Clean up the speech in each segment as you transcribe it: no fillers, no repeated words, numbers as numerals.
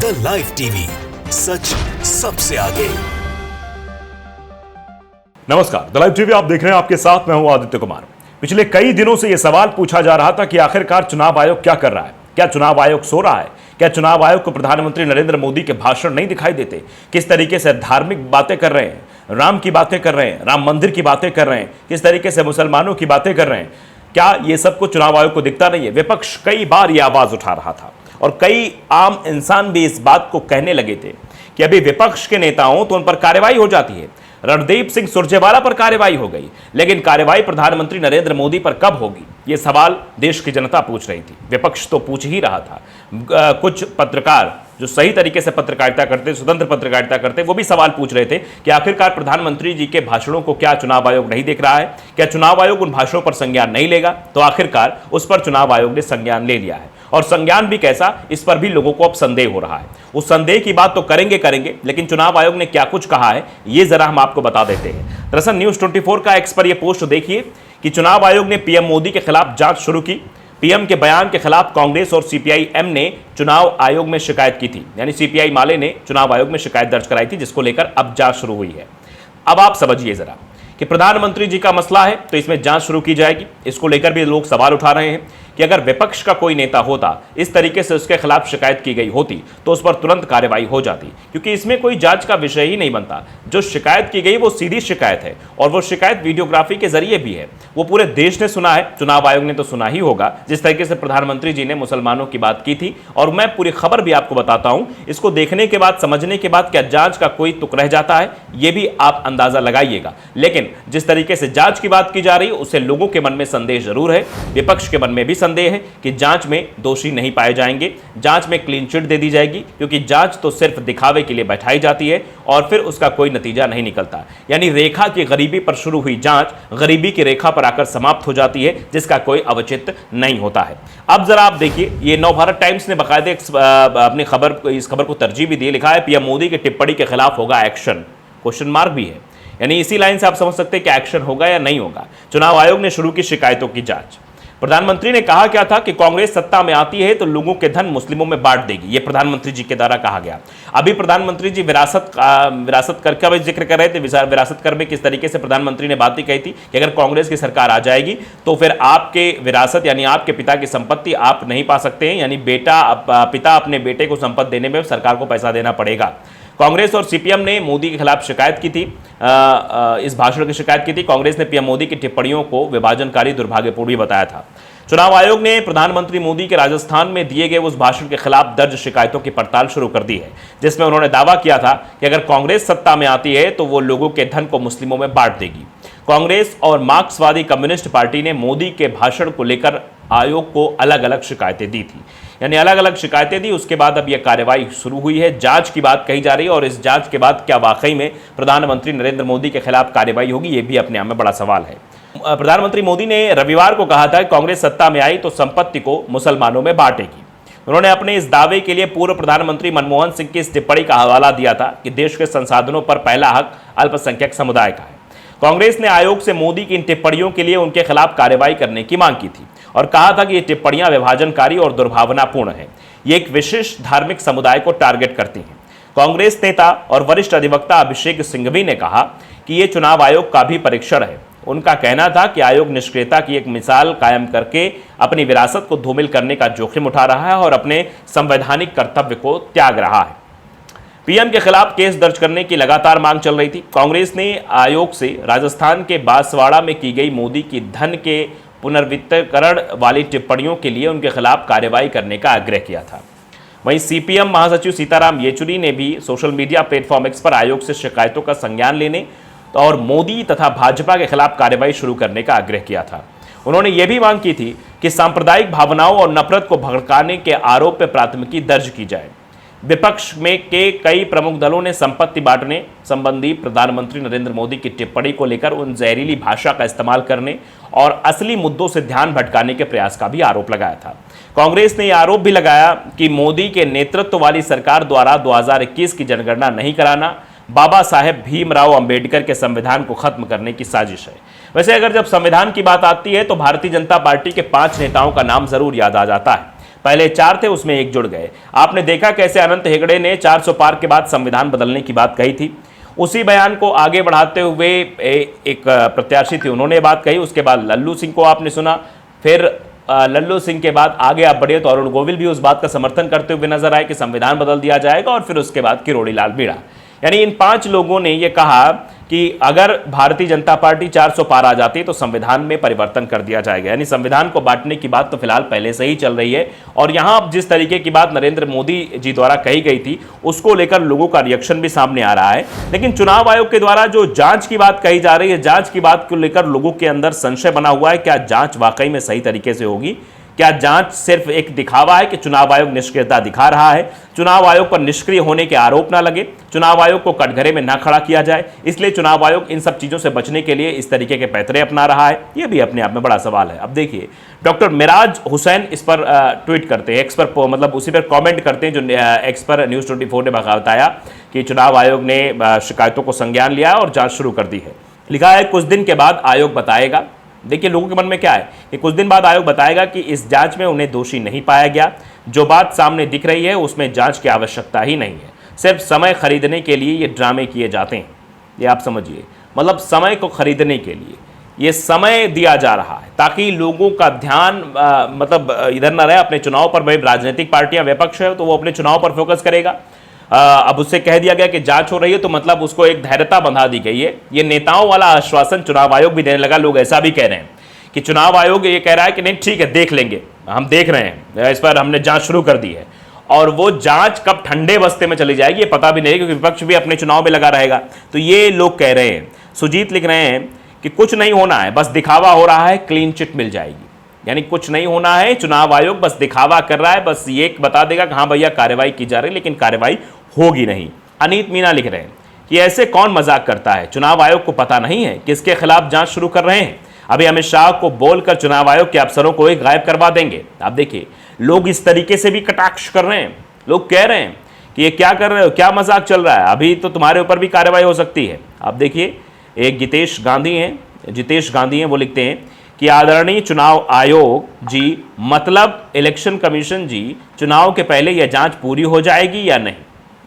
The live TV, सच सबसे आगे। नमस्कार, द लाइव टीवी आप देख रहे हैं, आपके साथ मैं हूं आदित्य कुमार। पिछले कई दिनों से यह सवाल पूछा जा रहा था कि आखिरकार चुनाव आयोग क्या कर रहा है। क्या चुनाव आयोग सो रहा है? क्या चुनाव आयोग को प्रधानमंत्री नरेंद्र मोदी के भाषण नहीं दिखाई देते? किस तरीके से धार्मिक बातें कर रहे हैं, राम की बातें कर रहे हैं, राम मंदिर की बातें कर रहे हैं, किस तरीके से मुसलमानों की बातें कर रहे हैं, क्या ये सब कुछ चुनाव आयोग को दिखता नहीं है? विपक्ष कई बार यह आवाज उठा रहा था और कई आम इंसान भी इस बात को कहने लगे थे कि अभी विपक्ष के नेताओं तो उन पर कार्रवाई हो जाती है। रणदीप सिंह सुरजेवाला पर कार्रवाई हो गई, लेकिन कार्रवाई प्रधानमंत्री नरेंद्र मोदी पर कब होगी, यह सवाल देश की जनता पूछ रही थी। विपक्ष तो पूछ ही रहा था। कुछ पत्रकार जो सही तरीके से पत्रकारिता करते, स्वतंत्र पत्रकारिता करते, वो भी सवाल पूछ रहे थे कि आखिरकार प्रधानमंत्री जी के भाषणों को क्या चुनाव आयोग नहीं देख रहा है? क्या चुनाव आयोग उन भाषणों पर संज्ञान नहीं लेगा? तो आखिरकार उस पर चुनाव आयोग ने संज्ञान ले लिया है, और संज्ञान भी कैसा, इस पर भी लोगों को अब संदेह हो रहा है। उस संदेह की बात तो करेंगे, लेकिन चुनाव आयोग ने क्या कुछ कहा है ये जरा हम आपको बता देते हैं। दरअसल न्यूज 24 का एक्स पर यह पोस्ट देखिए कि चुनाव आयोग ने पीएम मोदी के खिलाफ जांच शुरू की। पीएम के बयान के खिलाफ कांग्रेस और सीपीआई-एम ने चुनाव आयोग में शिकायत की थी, यानी सीपीआई माले ने चुनाव आयोग में शिकायत दर्ज कराई थी, जिसको लेकर अब जांच शुरू हुई है। अब आप समझिए जरा कि प्रधानमंत्री जी का मसला है तो इसमें जांच शुरू की जाएगी। इसको लेकर भी लोग सवाल उठा रहे हैं कि अगर विपक्ष का कोई नेता होता, इस तरीके से उसके खिलाफ शिकायत की गई होती तो उस पर तुरंत कार्रवाई हो जाती, क्योंकि इसमें कोई जांच का विषय ही नहीं बनता। जो शिकायत की गई वो सीधी शिकायत है, और वो शिकायत वीडियोग्राफी के जरिए भी है। वो पूरे देश ने सुना है, चुनाव आयोग ने तो सुना ही होगा। जिस तरीके से प्रधानमंत्री जी ने मुसलमानों की बात की थी, और मैं पूरी खबर भी आपको बताता हूं, इसको देखने के बाद, समझने के बाद क्या जांच का कोई तुक रह जाता है, ये भी आप अंदाजा लगाइएगा। लेकिन जिस तरीके से जांच की बात की जा रही है उससे लोगों के मन में संदेह जरूर है, विपक्ष के मन में भी संदेह है कि जांच में दोषी नहीं पाए जाएंगे, जांच में क्लीन चिट दे दी जाएगी, क्योंकि जांच तो सिर्फ दिखावे के लिए बैठाई जाती है और फिर उसका कोई नतीजा नहीं निकलता। यानी रेखा की गरीबी पर शुरू हुई जांच गरीबी की रेखा पर आकर समाप्त हो जाती है, जिसका कोई औचित्य नहीं होता है। अब जरा आप देखिए, ये नवभारत टाइम्स ने बाकायदे अपनी इस खबर को तरजीह भी दी। लिखा है पीएम मोदी की टिप्पणी के खिलाफ होगा एक्शन, क्वेश्चन मार्क भी है। यानी इसी लाइन से आप समझ सकते हैं कि एक्शन होगा या नहीं होगा। चुनाव आयोग ने शुरू की शिकायतों की जांच। प्रधानमंत्री ने कहा क्या था कि कांग्रेस सत्ता में आती है तो लोगों के धन मुस्लिमों में बांट देगी, यह प्रधानमंत्री जी के द्वारा कहा गया। अभी प्रधानमंत्री जी विरासत कर का भी जिक्र कर रहे थे। विरासत कर में किस तरीके से प्रधानमंत्री ने बात ही कही थी कि अगर कांग्रेस की सरकार आ जाएगी तो फिर आपके विरासत यानी आपके पिता की संपत्ति आप नहीं पा सकते हैं, यानी पिता अपने बेटे को संपत्ति देने में सरकार को पैसा देना पड़ेगा। कांग्रेस और सीपीएम ने मोदी के खिलाफ शिकायत की थी, इस भाषण की शिकायत की थी। कांग्रेस ने पीएम मोदी की टिप्पणियों को विभाजनकारी, दुर्भाग्यपूर्ण भी बताया था। चुनाव आयोग ने प्रधानमंत्री मोदी के राजस्थान में दिए गए उस भाषण के खिलाफ दर्ज शिकायतों की पड़ताल शुरू कर दी है, जिसमें उन्होंने दावा किया था कि अगर कांग्रेस सत्ता में आती है तो वो लोगों के धन को मुस्लिमों में बांट देगी। कांग्रेस और मार्क्सवादी कम्युनिस्ट पार्टी ने मोदी के भाषण को लेकर आयोग को अलग अलग शिकायतें दी थी, यानी अलग अलग शिकायतें दी। उसके बाद अब यह कार्रवाई शुरू हुई है, जांच की बात कही जा रही है, और इस जांच के बाद क्या वाकई में प्रधानमंत्री नरेंद्र मोदी के खिलाफ कार्रवाई होगी, यह भी अपने आप में बड़ा सवाल है। प्रधानमंत्री मोदी ने रविवार को कहा था कि कांग्रेस सत्ता में आई तो संपत्ति को मुसलमानों में बांटेगी। उन्होंने अपने इस दावे के लिए पूर्व प्रधानमंत्री मनमोहन सिंह की इस टिप्पणी का हवाला दिया था कि देश के संसाधनों पर पहला हक अल्पसंख्यक समुदाय का है। कांग्रेस ने आयोग से मोदी की इन टिप्पणियों के लिए उनके खिलाफ कार्रवाई करने की मांग की थी और कहा था कि ये टिप्पणियां विभाजनकारी और दुर्भावनापूर्ण हैं, ये एक विशेष धार्मिक समुदाय को टारगेट करती हैं। कांग्रेस नेता और वरिष्ठ अधिवक्ता अभिषेक सिंघवी ने कहा कि ये चुनाव आयोग का भी परीक्षण है। उनका कहना था कि आयोग निष्क्रियता की एक मिसाल कायम करके अपनी विरासत को धूमिल करने का जोखिम उठा रहा है और अपने संवैधानिक कर्तव्य को त्याग रहा है। पीएम के खिलाफ केस दर्ज करने की लगातार मांग चल रही थी। कांग्रेस ने आयोग से राजस्थान के बांसवाड़ा में की गई मोदी की धन के पुनर्वितरण वाली टिप्पणियों के लिए उनके खिलाफ कार्रवाई करने का आग्रह किया था। वहीं सीपीएम महासचिव सीताराम येचुरी ने भी सोशल मीडिया प्लेटफॉर्म एक्स पर आयोग से शिकायतों का संज्ञान लेने और मोदी तथा भाजपा के खिलाफ कार्रवाई शुरू करने का आग्रह किया था। उन्होंने यह भी मांग की थी कि सांप्रदायिक भावनाओं और नफरत को भड़काने के आरोप पर प्राथमिकी दर्ज की जाए। विपक्ष में के कई प्रमुख दलों ने संपत्ति बांटने संबंधी प्रधानमंत्री नरेंद्र मोदी की टिप्पणी को लेकर उन जहरीली भाषा का इस्तेमाल करने और असली मुद्दों से ध्यान भटकाने के प्रयास का भी आरोप लगाया था। कांग्रेस ने यह आरोप भी लगाया कि मोदी के नेतृत्व वाली सरकार द्वारा 2021 की जनगणना नहीं कराना बाबा साहेब भीमराव अंबेडकर के संविधान को खत्म करने की साजिश है। वैसे अगर जब संविधान की बात आती है तो भारतीय जनता पार्टी के 5 नेताओं का नाम जरूर याद आ जाता है। पहले 4 थे, उसमें 1 जुड़ गए। आपने देखा कैसे अनंत हेगड़े ने 400 पार के बाद संविधान बदलने की बात कही थी। उसी बयान को आगे बढ़ाते हुए एक प्रत्याशी थी, उन्होंने बात कही। उसके बाद लल्लू सिंह को आपने सुना, फिर लल्लू सिंह के बाद आगे आप बढ़िए तो अरुण गोविल भी उस बात का समर्थन करते हुए नजर आए कि संविधान बदल दिया जाएगा, और फिर उसके बाद किरोड़ी लाल मीणा। यानी इन 5 लोगों ने यह कहा कि अगर भारतीय जनता पार्टी 400 पार आ जाती है तो संविधान में परिवर्तन कर दिया जाएगा। यानी संविधान को बांटने की बात तो फिलहाल पहले से ही चल रही है, और यहां अब जिस तरीके की बात नरेंद्र मोदी जी द्वारा कही गई थी उसको लेकर लोगों का रिएक्शन भी सामने आ रहा है। लेकिन चुनाव आयोग के द्वारा जो जांच की बात कही जा रही है, जांच की बात को लेकर लोगों के अंदर संशय बना हुआ है। क्या जांच वाकई में सही तरीके से होगी? क्या जांच सिर्फ एक दिखावा है कि चुनाव आयोग निष्क्रियता दिखा रहा है? चुनाव आयोग पर निष्क्रिय होने के आरोप ना लगे, चुनाव आयोग को कटघरे में ना खड़ा किया जाए, इसलिए चुनाव आयोग इन सब चीजों से बचने के लिए इस तरीके के पैतरे अपना रहा है? यह भी अपने आप में बड़ा सवाल है। अब देखिए, डॉक्टर मिराज हुसैन इस पर ट्वीट करते हैं, एक्स पर मतलब उसी पर कॉमेंट करते हैं, जो एक्स पर न्यूज़ 24 ने बताया कि चुनाव आयोग ने शिकायतों को संज्ञान लिया और जांच शुरू कर दी है। लिखा है कुछ दिन के बाद आयोग बताएगा। देखिए, लोगों के मन में क्या है कि कुछ दिन बाद आयोग बताएगा कि इस जांच में उन्हें दोषी नहीं पाया गया। जो बात सामने दिख रही है उसमें जांच की आवश्यकता ही नहीं है, सिर्फ समय खरीदने के लिए ये ड्रामे किए जाते हैं। ये आप समझिए, मतलब समय को खरीदने के लिए ये समय दिया जा रहा है ताकि लोगों का ध्यान मतलब इधर ना रहे अपने चुनाव पर। भाई राजनीतिक पार्टियां विपक्ष है तो वो अपने चुनाव पर फोकस करेगा। अब उससे कह दिया गया कि जांच हो रही है तो मतलब उसको एक धैर्यता बंधा दी गई है। ये नेताओं वाला आश्वासन चुनाव आयोग भी देने लगा। लोग ऐसा भी कह रहे हैं कि चुनाव आयोग ये कह रहा है कि नहीं ठीक है, देख लेंगे, हम देख रहे हैं, इस पर हमने जांच शुरू कर दी है। और वो जांच कब ठंडे बस्ते में चली जाएगी ये पता भी नहीं, क्योंकि विपक्ष भी अपने चुनाव में लगा रहेगा। तो ये लोग कह रहे हैं। सुजीत लिख रहे हैं कि कुछ नहीं होना है, बस दिखावा हो रहा है, क्लीन चिट मिल जाएगी। यानी कुछ नहीं होना है, चुनाव आयोग बस दिखावा कर रहा है, बस ये बता देगा कि हाँ भैया कार्रवाई की जा रही है, लेकिन कार्रवाई होगी नहीं। अनीत मीना लिख रहे हैं कि ऐसे कौन मजाक करता है, चुनाव आयोग को पता नहीं है किसके खिलाफ जांच शुरू कर रहे हैं। अभी अमित शाह को बोलकर चुनाव आयोग के अफसरों को ही गायब करवा देंगे। आप देखिए, लोग इस तरीके से भी कटाक्ष कर रहे हैं। लोग कह रहे हैं कि ये क्या कर रहे हो, क्या मजाक चल रहा है, अभी तो तुम्हारे ऊपर भी कार्रवाई हो सकती है। आप देखिए, एक जितेश गांधी हैं, वो लिखते हैं कि आदरणीय चुनाव आयोग जी, मतलब इलेक्शन कमीशन जी, चुनाव के पहले यह जांच पूरी हो जाएगी या नहीं।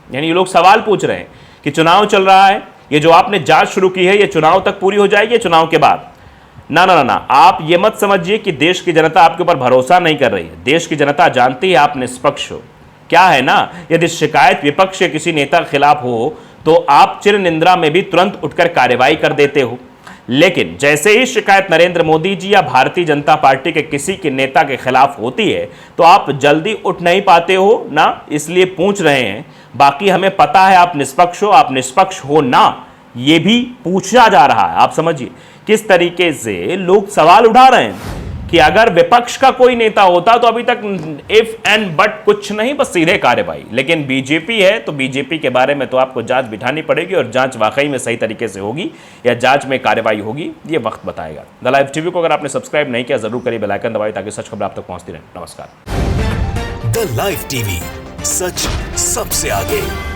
यानी ये लोग सवाल पूछ रहे हैं कि चुनाव चल रहा है, ये जो आपने जांच शुरू की है ये चुनाव तक पूरी हो जाएगी, चुनाव के बाद? ना ना ना ना, आप ये मत समझिए कि देश की जनता आपके ऊपर भरोसा नहीं कर रही है। देश की जनता जानती है आप निष्पक्ष हो। क्या है ना, यदि शिकायत विपक्ष के किसी नेता के खिलाफ हो तो आप चिर निंद्रा में भी तुरंत उठकर कार्रवाई कर देते हो। लेकिन जैसे ही शिकायत नरेंद्र मोदी जी या भारतीय जनता पार्टी के किसी के नेता के खिलाफ होती है तो आप जल्दी उठ नहीं पाते हो ना, इसलिए पूछ रहे हैं। बाकी हमें पता है आप निष्पक्ष हो, आप निष्पक्ष हो ना, ये भी पूछा जा रहा है। आप समझिए किस तरीके से लोग सवाल उठा रहे हैं कि अगर विपक्ष का कोई नेता होता तो अभी तक इफ एंड बट कुछ नहीं, बस सीधे कार्रवाई। लेकिन बीजेपी है तो बीजेपी के बारे में तो आपको जांच बिठानी पड़ेगी, और जांच वाकई में सही तरीके से होगी या जांच में कार्रवाई होगी ये वक्त बताएगा। द लाइव टीवी को अगर आपने सब्सक्राइब नहीं किया जरूर करिए, बेल आइकन दबाइए ताकि सच खबर आप तक पहुंचती रहे। नमस्कार। द लाइव टीवी, सच सबसे आगे।